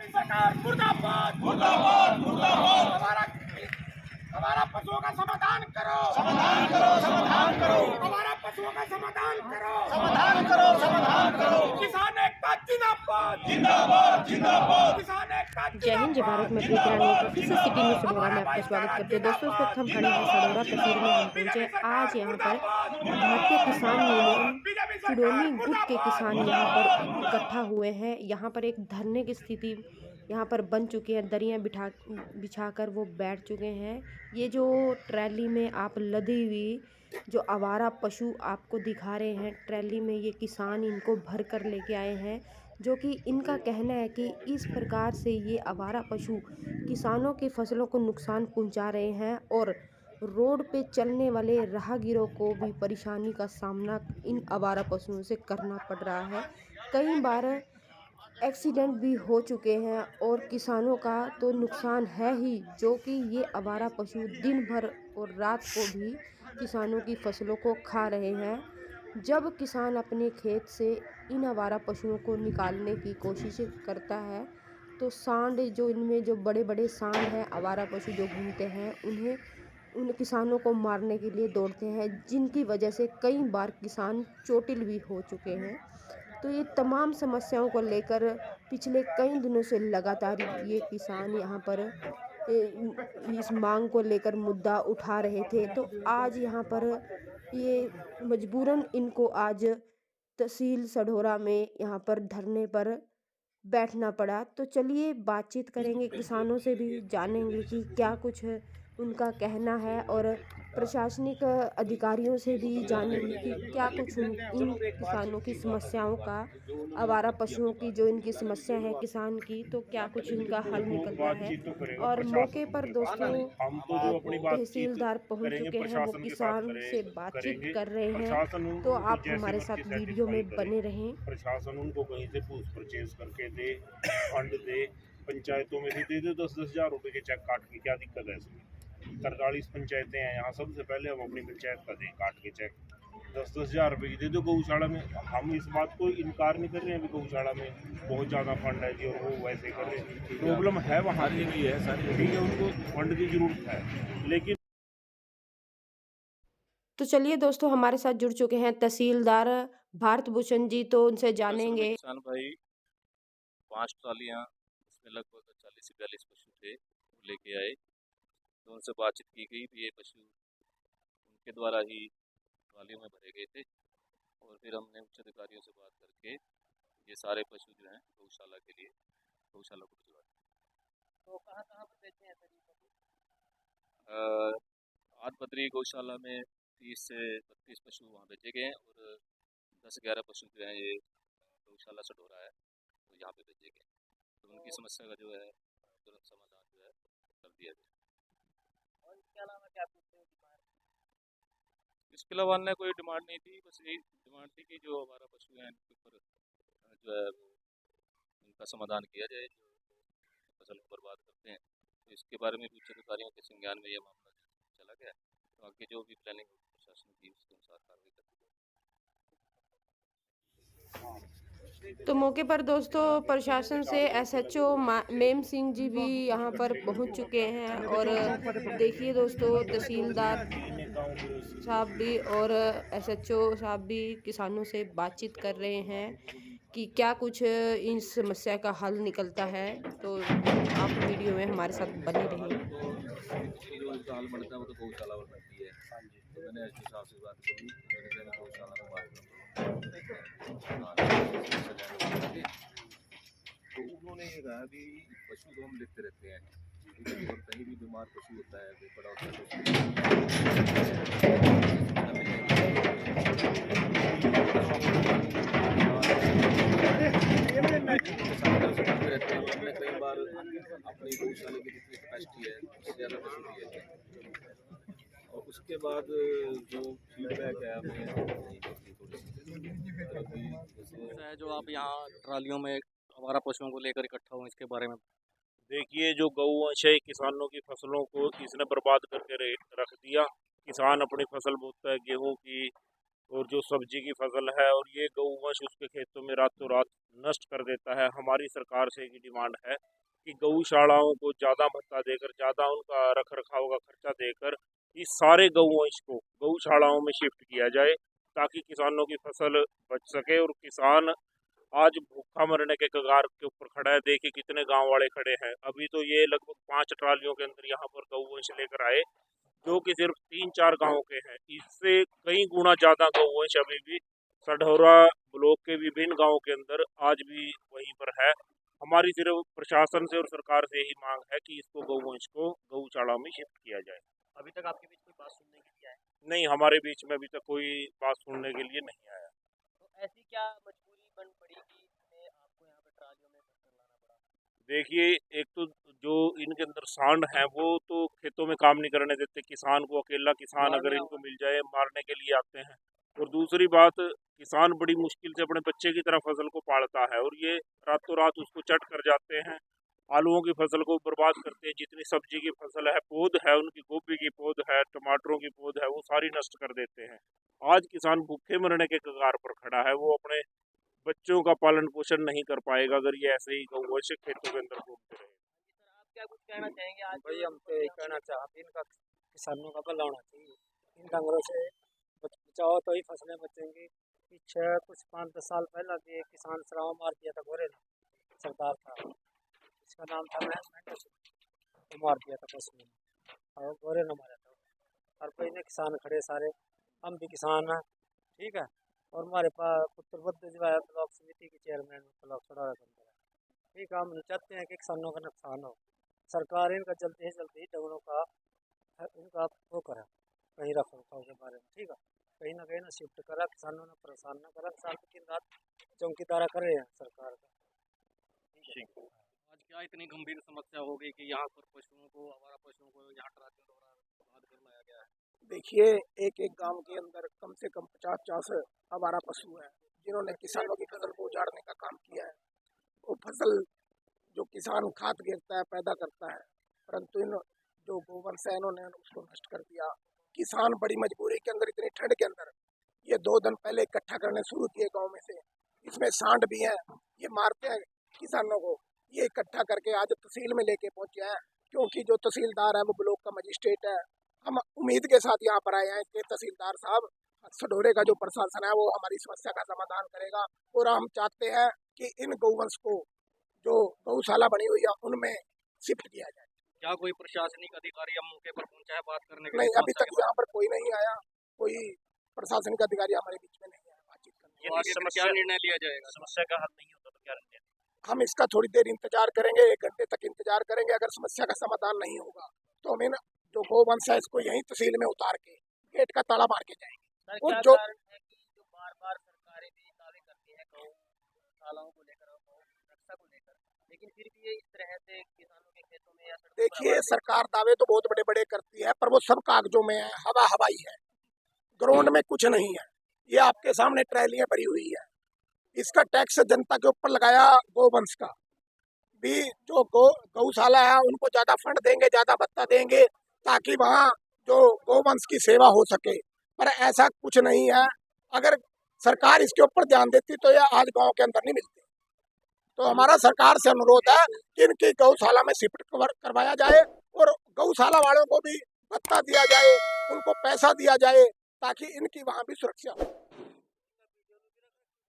मोदी सरकार मुर्दाबाद मुर्दाबाद मुर्दाबाद। हमारा पशुओं का समाधान करो, समाधान करो, समाधान करो, हमारा पशुओं का समाधान करो, समाधान करो, समाधान करो। किसान एकता जिंदाबाद, जिंदाबाद जिंदाबाद। किसान एकता जय हिंद, जय भारत। मैं प्रीति रानी एक बार फिर से सिटी न्यूज सडोरा में आपका स्वागत करते हैं। दोस्तों, इस वक्त हम खड़े हैं सडोरा तहसील में। हम पहुंचे आज यहाँ पर भारतीय किसान यूनियन चुड़ोनी गुट के किसान यहाँ पर इकट्ठा हुए हैं। यहाँ पर एक धरने की स्थिति यहाँ पर बन चुकी है। दरियाँ बिछाकर वो बैठ चुके हैं। ये जो ट्रैली में आप लदी हुई जो आवारा पशु आपको दिखा रहे हैं, ट्रैली में ये किसान इनको भर कर लेके आए हैं, जो कि इनका कहना है कि इस प्रकार से ये आवारा पशु किसानों की फसलों को नुकसान पहुंचा रहे हैं और रोड पे चलने वाले राहगीरों को भी परेशानी का सामना इन आवारा पशुओं से करना पड़ रहा है। कई बार एक्सीडेंट भी हो चुके हैं और किसानों का तो नुकसान है ही, जो कि ये आवारा पशु दिन भर और रात को भी किसानों की फसलों को खा रहे हैं। जब किसान अपने खेत से इन आवारा पशुओं को निकालने की कोशिश करता है तो सांड, जो इनमें जो बड़े बड़े सांड हैं, आवारा पशु जो घूमते हैं, उन किसानों को मारने के लिए दौड़ते हैं, जिनकी वजह से कई बार किसान चोटिल भी हो चुके हैं। तो ये तमाम समस्याओं को लेकर पिछले कई दिनों से लगातार ये किसान यहाँ पर इस मांग को लेकर मुद्दा उठा रहे थे। तो आज यहाँ पर ये मजबूरन इनको आज तहसील सढौरा में यहाँ पर धरने पर बैठना पड़ा। तो चलिए बातचीत करेंगे, किसानों से भी जानेंगे कि क्या कुछ उनका कहना है और प्रशासनिक अधिकारियों से भी जानेंगे कि क्या कुछ इन किसानों की समस्याओं का, आवारा पशुओं की जो इनकी समस्या है किसान की, तो क्या कुछ इनका हल निकलता है। और मौके पर दोस्तों तहसीलदार पहुंच चुके हैं, वो किसान से बातचीत कर रहे हैं। तो आप हमारे साथ वीडियो में बने रहें। प्रशासन उनको कहीं से पूछ परचेज करके दे, फंड दे, पंचायतों में भी दे 10-10 हज़ार रुपए के चेक काट के, क्या दिक्कत है इसमें। 43 पंचायतें हैं यहाँ, सबसे पहले हम अपनी पंचायत का दें काट के चेक, 10-10 हज़ार रुपये की दे दो गौशाला में। हम इस बात को इनकार नहीं कर रहे हैं अभी गौशाला में बहुत ज़्यादा फंड है जी और वो वैसे कर रहे हैं। प्रॉब्लम है वहाँ की भी है सारी, ठीक है, उनको फंड की ज़रूरत है। लेकिन तो चलिए दोस्तों, हमारे साथ जुड़ चुके हैं तहसीलदार भारत भूषण जी, तो उनसे जानेंगे। किसान भाई 5 ट्रालियाँ, इसमें लगभग 40 से 42 पशु थे, वो लेके आए। तो उनसे बातचीत की गई भी, ये पशु उनके द्वारा ही ट्रालियों में भरे गए थे। और फिर हमने उच्च अधिकारियों से बात करके ये सारे पशु जो हैं गौशाला के लिए गौशाला को भिजवा दिए। तो कहाँ पर बेचते हैं सर ये पशु? आदबद्री गौशाला में 30 से 32 पशु वहाँ बेचे गए हैं और 10-11 पशु जो हैं ये गौशाला सढौरा है तो यहाँ पे बेचे गए। तो उनकी समस्या का जो है तुरंत समाधान जो है कर दिया गया। और इसके अलावा क्या पूछते हैं डिमांड? इसके अलावा अन्य कोई डिमांड नहीं थी, बस यही डिमांड थी कि जो हमारा पशु हैं इनके ऊपर जो है वो इनका समाधान किया जाए, जो फसल को बर्बाद करते हैं। तो इसके बारे में भी उच्च अधिकारियों के संज्ञान में ये मामला चला गया। तो आगे जो भी प्लानिंग प्रशासन की उसके अनुसार कार्रवाई कर दी जाए। तो मौके पर दोस्तों प्रशासन से एसएचओ मेम सिंह जी भी यहाँ पर पहुँच चुके हैं। और देखिए दोस्तों, तहसीलदार साहब भी और एसएचओ साहब भी किसानों से बातचीत कर रहे हैं कि क्या कुछ इस समस्या का हल निकलता है। तो आप वीडियो में हमारे साथ बने रहिए। जो हल बढ़ता है वो तो गौशाला में बढ़ती है। तो मैंने एसडी साहब से बात करी, मैंने कहा गौशाला में बात करूँ तो उन्होंने ये कहा कि पशु तो हम लेते रहते हैं और कहीं भी बीमार पशु होता है, बेपड़ा होता है तो कई बार अपनी गौशाला की जितनी कैपेसिटी है उससे ज़्यादा पशु भी है। और उसके बाद जो फीडबैक है हमें है जो आप यहाँ ट्रालियों में हमारा पशुओं को लेकर इकट्ठा हुए, इसके बारे में देखिए, जो गौवंश है किसानों की फसलों को इसने बर्बाद करके रख दिया। किसान अपनी फसल बोता है गेहूं की, और जो सब्जी की फसल है, और ये गौवंश उसके खेतों में रातों रात नष्ट कर देता है। हमारी सरकार से एक डिमांड है कि गौशालाओं को ज़्यादा भत्ता देकर, ज़्यादा उनका रख रखाव का खर्चा देकर इस सारे गौवंश को गौशालाओं में शिफ्ट किया जाए, ताकि किसानों की फसल बच सके। और किसान आज भूखा मरने के कगार के ऊपर खड़ा है। देखिए कितने गांव वाले खड़े हैं। अभी तो ये लगभग 5 ट्रालियों के अंदर यहाँ पर गौवंश लेकर आए, जो कि सिर्फ 3-4 गांव के हैं। इससे कई गुना ज़्यादा गौवंश अभी भी सढौरा ब्लॉक के विभिन्न गांवों के अंदर आज भी वहीं पर है। हमारी सिर्फ प्रशासन से और सरकार से यही मांग है कि इसको गौवंश को गौशाला में शिफ्ट किया जाए। अभी तक आपके बीच कोई बात सुनने के लिए आए? नहीं, हमारे बीच में अभी तक कोई बात सुनने के लिए नहीं आया। तो ऐसी क्या मजबूरी बन पड़ी कि इसमें आपको यहाँ पे ट्रालियों में फंस कर लाना पड़ा? देखिए, एक तो जो इनके अंदर सांड हैं वो तो खेतों में काम नहीं करने देते किसान को। अकेला किसान अगर इनको मिल जाए मारने के लिए आते हैं। और दूसरी बात, किसान बड़ी मुश्किल से अपने बच्चे की तरह फसल को पालता है, और ये रातों रात उसको चट कर जाते हैं। आलूओं की फसल को बर्बाद करते हैं। जितनी सब्जी की फसल है, पौध है, उनकी गोभी की पौध है, टमाटरों की पौध है, वो सारी नष्ट कर देते हैं। आज किसान भूखे मरने के कगार पर खड़ा है। वो अपने बच्चों का पालन पोषण नहीं कर पाएगा अगर ये ऐसे ही गौवंश खेतों के अंदर घूमते रहे। सर, आप क्या कुछ कहना चाहेंगे? आज भाई हम तो यही कहना चाहते हैं, इनका किसानों का भला होना चाहिए। इन डंगरों से बचाओ तो ही फसलें बचेंगी। पीछे कुछ 5-10 साल पहले भी एक किसान श्राव मार दिया था, गोरे ना सरदार था, इसका नाम था महेंद्र सिंह, वो मार दिया था पशु ने, और गोरे ना मारा था। हर कोई ने किसान खड़े सारे, हम भी किसान हैं, ठीक है। और हमारे पास पुत्र बुद्ध जो है ब्लॉक समिति के चेयरमैन ब्लॉक सड़ौरा के अंदर है, ठीक है। हम चाहते हैं कि किसानों का नुकसान हो। सरकार इनका जल्दी से जल्दी डंगरों का इनका वो करा, कहीं रख रखाव के बारे में, ठीक है। कहीं ना कहीं ना शिफ्ट करा, किसानों ने परेशान न करा। साल दिन रात चौकीदारा कर रहे हैं सरकार का। आज क्या इतनी गंभीर समस्या हो गई कि यहाँ पर पशुओं को, आवारा पशुओं को यहाँ ट्रालियों द्वारा बर्बाद कर लाया गया है? देखिए, एक एक गांव के अंदर कम से कम 50-50 आवारा पशु हैं, जिन्होंने किसानों की फसल को उजाड़ने का काम किया है। वो फसल जो किसान खाद गिरता है, पैदा करता है, परंतु इन जो गोवंश है इन्होंने उसको नष्ट कर दिया। किसान बड़ी मजबूरी के अंदर, इतनी ठंड के अंदर, ये 2 दिन पहले इकट्ठा करने शुरू किए गाँव में से। इसमें सांड भी हैं, ये मारते हैं किसानों को। ये इकट्ठा करके आज तहसील में लेके पहुंचे हैं, क्योंकि जो तहसीलदार है वो ब्लॉक का मजिस्ट्रेट है। हम उम्मीद के साथ यहाँ पर आए हैं कि तहसीलदार साहब, सढौरे का जो प्रशासन है वो हमारी समस्या का समाधान करेगा। और हम चाहते हैं कि इन गौवंश को जो गौशाला बनी हुई है उनमें शिफ्ट किया जाए। क्या कोई प्रशासनिक अधिकारी या मौके पर पहुंचा है बात करने के नहीं, लिए? अभी तक यहाँ पर कोई नहीं आया, कोई प्रशासनिक अधिकारी हमारे बीच में नहीं आया बातचीत करने। तो आगे फिर क्या निर्णय लिया जाएगा? समस्या का हल नहीं होता तो क्या रहते हैं? हम इसका थोड़ी देर इंतजार करेंगे, 1 घंटे तक इंतजार करेंगे। अगर समस्या का समाधान नहीं होगा तो हम इन जो गौवंश है इसको यहीं तहसील में उतार के गेट का ताला मार के जाएंगे। सर, और क्या जो कारण है कि जो बार-बार सरकारें भी दावे करती हैं गौशालाओं को लेकर और गौ रक्षा को लेकर, लेकिन फिर भी ये इस तरह से किसानों के खेतों में या सड़कों पर देखिए, आवाज सरकार दावे तो बहुत बड़े बड़े करती है, पर वो सब कागजों में है, हवा हवाई है, ग्राउंड में कुछ नहीं है। ये आपके सामने ट्रैलियां भरी हुई है। इसका टैक्स जनता के ऊपर लगाया गोवंश का भी। जो गौशाला है उनको ज्यादा फंड देंगे, ज्यादा भत्ता देंगे, ताकि वहाँ जो गौवंश की सेवा हो सके, पर ऐसा कुछ नहीं है। अगर सरकार इसके ऊपर ध्यान देती तो ये आज गांव के अंदर नहीं मिलती। तो हमारा सरकार से अनुरोध है कि इनकी गौशाला में शिफ्ट करवाया जाए और गौशाला वालों को भी भत्ता दिया जाए, उनको पैसा दिया जाए, ताकि इनकी वहाँ भी सुरक्षा हो।